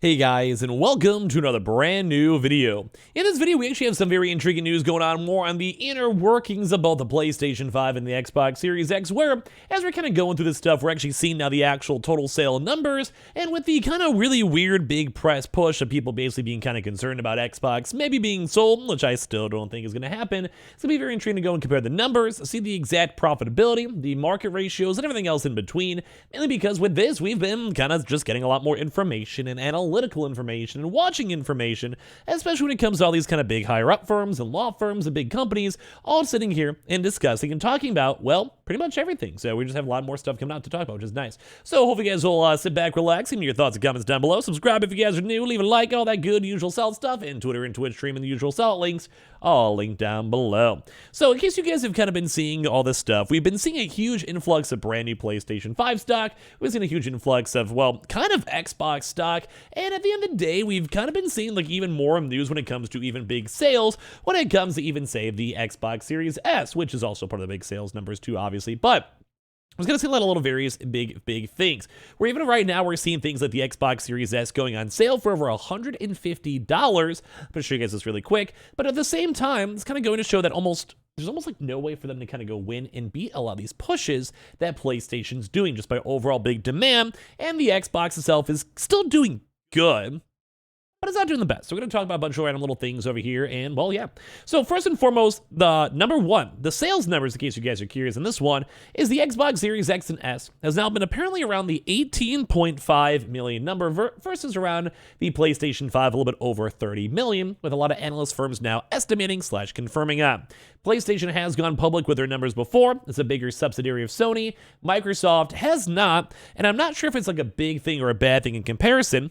Hey guys, and welcome to another brand new video. In this video, we actually have some very intriguing news going on, more on the inner workings of both the PlayStation 5 and the Xbox Series X, where, as we're kind of going through this stuff, we're actually seeing now the actual total sale numbers, and with the kind of really weird big press push of people basically being kind of concerned about Xbox maybe being sold, which I still don't think is going to happen. It's going to be very intriguing to go and compare the numbers, see the exact profitability, the market ratios, and everything else in between, mainly because with this, we've been kind of just getting a lot more information and analytical information and watching information, especially when it comes to all these kind of big higher up firms and law firms and big companies all sitting here and discussing and talking about, well, pretty much everything. So we just have a lot more stuff coming out to talk about, which is nice. So hopefully you guys will sit back, relax, and your thoughts and comments down below. Subscribe if you guys are new, leave a like, all that good usual sell stuff, and Twitter and Twitch stream and the usual sell links, all linked down below. So in case you guys have kind of been seeing all this stuff, we've been seeing a huge influx of brand new PlayStation 5 stock. We've seen a huge influx of, well, kind of Xbox stock, and at the end of the day, we've kind of been seeing like even more news when it comes to even big sales, when it comes to even say the Xbox Series S, which is also part of the big sales numbers too, obviously, but I was going to say a lot of little various big things. Where even right now we're seeing things like the Xbox Series S going on sale for over $150. I'm going to show you guys this really quick. But at the same time, it's kind of going to show that there's almost like no way for them to kind of go win and beat a lot of these pushes that PlayStation's doing just by overall big demand. And the Xbox itself is still doing good, but it's not doing the best. So we're going to talk about a bunch of random little things over here, and well, yeah. So first and foremost, the number one, the sales numbers, in case you guys are curious, and this one is the Xbox Series X and S has now been apparently around the 18.5 million number versus around the PlayStation 5, a little bit over 30 million, with a lot of analyst firms now estimating / confirming up. PlayStation has gone public with their numbers before. It's a bigger subsidiary of Sony. Microsoft has not, and I'm not sure if it's like a big thing or a bad thing in comparison,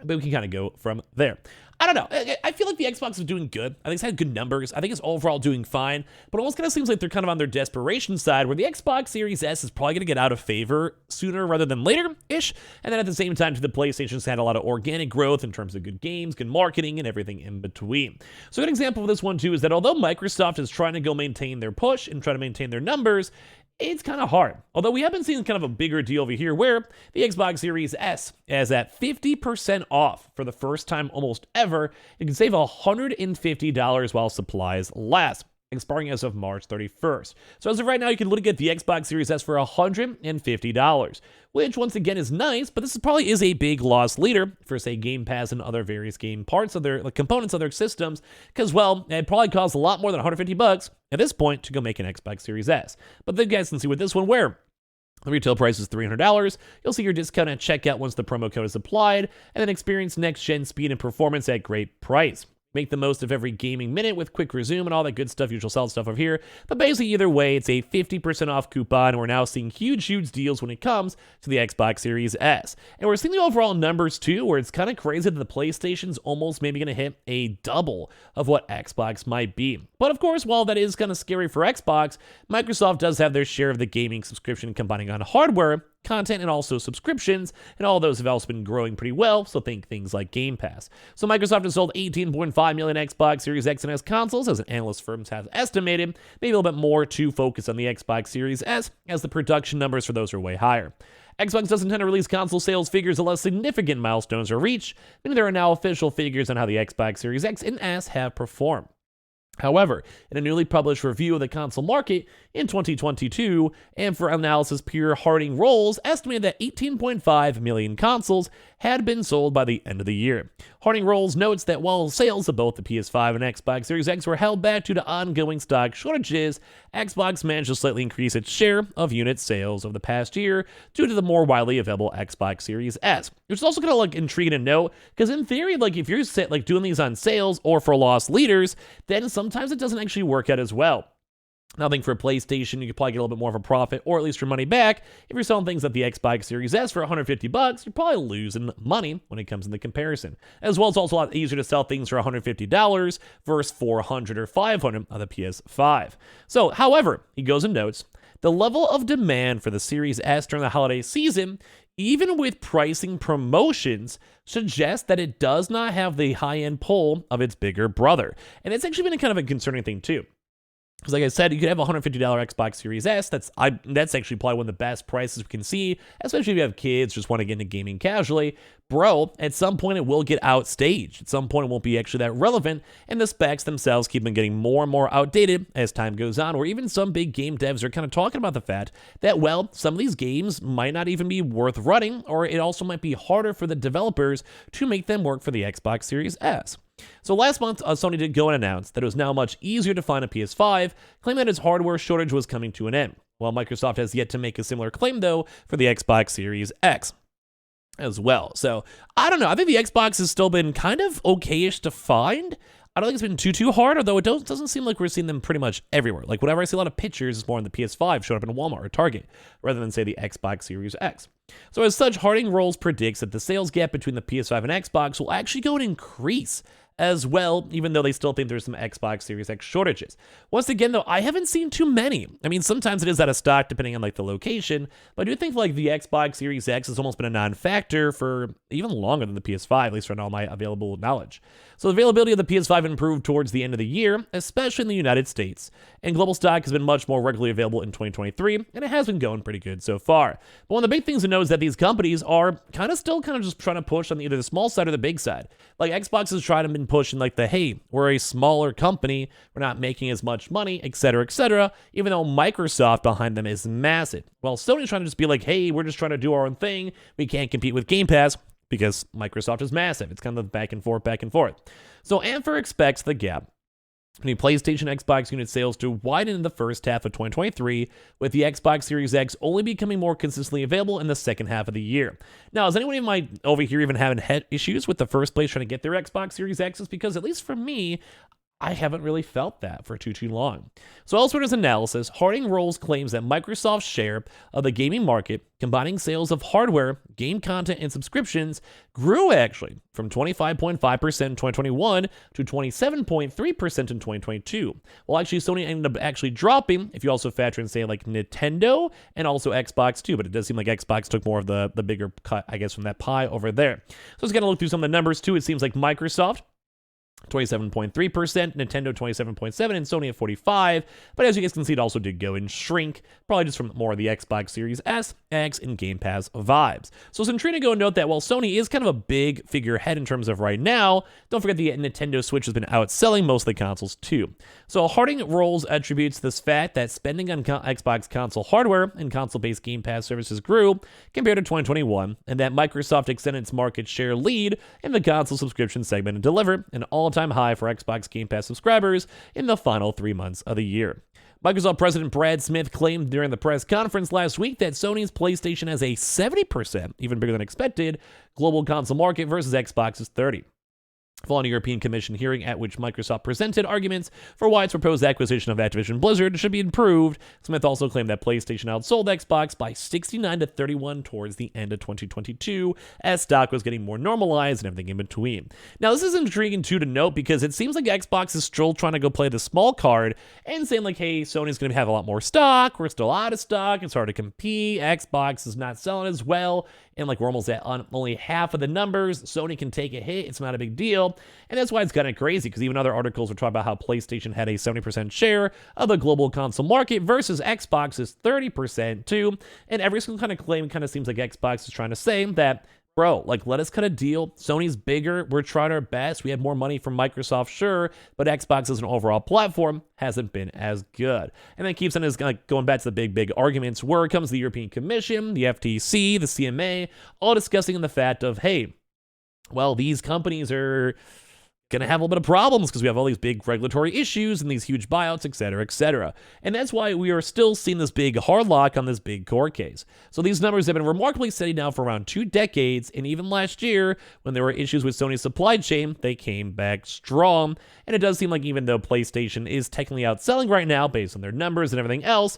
but we can kind of go from there. I don't know. I feel like the Xbox is doing good. I think it's had good numbers. I think it's overall doing fine, but it almost kind of seems like they're kind of on their desperation side, where the Xbox Series S is probably going to get out of favor sooner rather than later-ish, and then at the same time, the PlayStation's had a lot of organic growth in terms of good games, good marketing, and everything in between. So a good example of this one, too, is that although Microsoft is trying to go maintain their push and try to maintain their numbers, it's kind of hard. Although we have been seeing kind of a bigger deal over here where the Xbox Series S is at 50% off for the first time almost ever. You can save $150 while supplies last, expiring as of March 31st. So as of right now, you can literally get the Xbox Series S for $150, which once again is nice, but this probably is a big loss leader for, say, Game Pass and other various game parts of their components of their systems, because, well, it probably costs a lot more than $150 at this point to go make an Xbox Series S. But then you guys can see with this one where the retail price is $300. You'll see your discount at checkout once the promo code is applied, and then experience next-gen speed and performance at great price. Make the most of every gaming minute with quick resume and all that good stuff, usual sell stuff over here. But basically, either way, it's a 50% off coupon, and we're now seeing huge deals when it comes to the Xbox Series S. And we're seeing the overall numbers, too, where it's kind of crazy that the PlayStation's almost maybe going to hit a double of what Xbox might be. But of course, while that is kind of scary for Xbox, Microsoft does have their share of the gaming subscription combining on hardware, content, and also subscriptions, and all those have also been growing pretty well, so think things like Game Pass. So Microsoft has sold 18.5 million Xbox Series X and S consoles, as analyst firms have estimated, maybe a little bit more to focus on the Xbox Series S, as the production numbers for those are way higher. Xbox doesn't tend to release console sales figures unless significant milestones are reached, meaning there are now official figures on how the Xbox Series X and S have performed. However, in a newly published review of the console market in 2022, and for analysis peer Harding Rolls estimated that 18.5 million consoles had been sold by the end of the year. Harding Rolls notes that while sales of both the PS5 and Xbox Series X were held back due to ongoing stock shortages, Xbox managed to slightly increase its share of unit sales over the past year due to the more widely available Xbox Series S. Which is also kind of intriguing to note, because in theory, if you're doing these on sales or for loss leaders, then sometimes it doesn't actually work out as well. Now, I think for a PlayStation, you could probably get a little bit more of a profit, or at least your money back. If you're selling things like the Xbox Series S for $150, you're probably losing money when it comes in the comparison. As well, it's also a lot easier to sell things for $150 versus $400 or $500 on the PS5. So, however, he goes and notes, the level of demand for the Series S during the holiday season, even with pricing promotions, suggests that it does not have the high-end pull of its bigger brother. And it's actually been a kind of a concerning thing, too. Because like I said, you could have a $150 Xbox Series S. That's actually probably one of the best prices we can see, especially if you have kids, just want to get into gaming casually. bro, at some point it will get outstaged. At some point it won't be actually that relevant, and the specs themselves keep on getting more and more outdated as time goes on, or even some big game devs are kind of talking about the fact that, well, some of these games might not even be worth running, or it also might be harder for the developers to make them work for the Xbox Series S. So last month, Sony did go and announce that it was now much easier to find a PS5, claiming that its hardware shortage was coming to an end. While Microsoft has yet to make a similar claim, though, for the Xbox Series X as well. So, I don't know. I think the Xbox has still been kind of okay-ish to find. I don't think it's been too hard, although it doesn't seem like we're seeing them pretty much everywhere. Like, whenever I see a lot of pictures, it's more on the PS5 showing up in Walmart or Target, rather than, say, the Xbox Series X. So, as such, Harding Rolls predicts that the sales gap between the PS5 and Xbox will actually go and increase as well, even though they still think there's some Xbox Series X shortages. Once again, though, I haven't seen too many. I mean, sometimes it is out of stock depending on like the location, but I do think like the Xbox Series X has almost been a non-factor for even longer than the PS5, at least from all my available knowledge. So the availability of the PS5 improved towards the end of the year, especially in the United States, and global stock has been much more regularly available in 2023, and it has been going pretty good so far. But one of the big things to know is that these companies are kind of just trying to push on either the small side or the big side. Like Xbox has tried to been pushing like the, hey, we're a smaller company, we're not making as much money, etc., even though Microsoft behind them is massive. Well, Sony's trying to just be like, hey, we're just trying to do our own thing, we can't compete with Game Pass, because Microsoft is massive. It's kind of back and forth. So Anther expects the gap between PlayStation and Xbox unit sales to widen in the first half of 2023, with the Xbox Series X only becoming more consistently available in the second half of the year. Now, is anyone over here even having issues with the first place trying to get their Xbox Series X's? Because at least for me, I haven't really felt that for too long. So elsewhere in his analysis, Harding Rolls claims that Microsoft's share of the gaming market, combining sales of hardware, game content, and subscriptions, grew actually from 25.5% in 2021 to 27.3% in 2022. Well, actually, Sony ended up actually dropping, if you also factor in, say, like Nintendo and also Xbox too, but it does seem like Xbox took more of the bigger cut, I guess, from that pie over there. So let's kind of look through some of the numbers too. It seems like Microsoft 27.3%, Nintendo 27.7%, and Sony at 45%. But as you guys can see, it also did go and shrink, probably just from more of the Xbox Series S, X, and Game Pass vibes. So it's intriguing to go and note that while Sony is kind of a big figurehead in terms of right now, don't forget the Nintendo Switch has been outselling most of the consoles too. So Harding Rolls attributes this fact that spending on Xbox console hardware and console-based Game Pass services grew compared to 2021, and that Microsoft extended its market share lead in the console subscription segment and delivered an all-time high for Xbox Game Pass subscribers in the final 3 months of the year. Microsoft President Brad Smith claimed during the press conference last week that Sony's PlayStation has a 70%, even bigger than expected, global console market versus Xbox's 30%. Following a European Commission hearing at which Microsoft presented arguments for why its proposed acquisition of Activision Blizzard should be improved, Smith also claimed that PlayStation outsold Xbox by 69-31 towards the end of 2022, as stock was getting more normalized and everything in between. Now, this is intriguing too to note because it seems like Xbox is still trying to go play the small card and saying like, hey, Sony's going to have a lot more stock, we're still out of stock, it's hard to compete, Xbox is not selling as well, and like we're almost at only half of the numbers, Sony can take a hit, it's not a big deal. And that's why it's kind of crazy, because even other articles were talking about how PlayStation had a 70% share of the global console market versus Xbox's 30% too. And every single kind of claim kind of seems like Xbox is trying to say that, bro, like, let us cut a deal. Sony's bigger. We're trying our best. We have more money from Microsoft, sure, but Xbox as an overall platform hasn't been as good. And then keeps on his going back to the big arguments where it comes to the European Commission, the FTC, the CMA, all discussing the fact of, hey, well, these companies are going to have a little bit of problems because we have all these big regulatory issues and these huge buyouts, etc. And that's why we are still seeing this big hard lock on this big court case. So these numbers have been remarkably steady now for around 2 decades, and even last year, when there were issues with Sony's supply chain, they came back strong. And it does seem like even though PlayStation is technically outselling right now based on their numbers and everything else,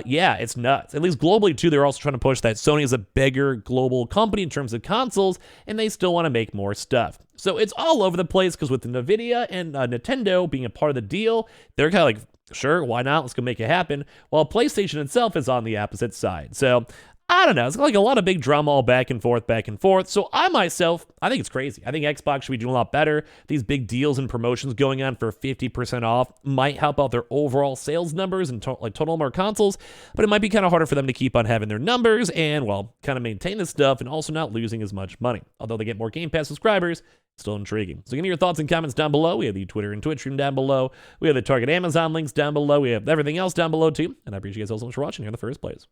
yeah, it's nuts. At least globally, too, they're also trying to push that Sony is a bigger global company in terms of consoles, and they still want to make more stuff. So it's all over the place because with NVIDIA and Nintendo being a part of the deal, they're kind of like, sure, why not? Let's go make it happen. While PlayStation itself is on the opposite side. So I don't know. It's like a lot of big drama all back and forth, back and forth. So I myself, I think it's crazy. I think Xbox should be doing a lot better. These big deals and promotions going on for 50% off might help out their overall sales numbers and like total number of consoles, but it might be kind of harder for them to keep on having their numbers and, well, kind of maintain this stuff and also not losing as much money. Although they get more Game Pass subscribers, still intriguing. So give me your thoughts and comments down below. We have the Twitter and Twitch stream down below. We have the Target Amazon links down below. We have everything else down below too. And I appreciate you guys all so much for watching here in the first place.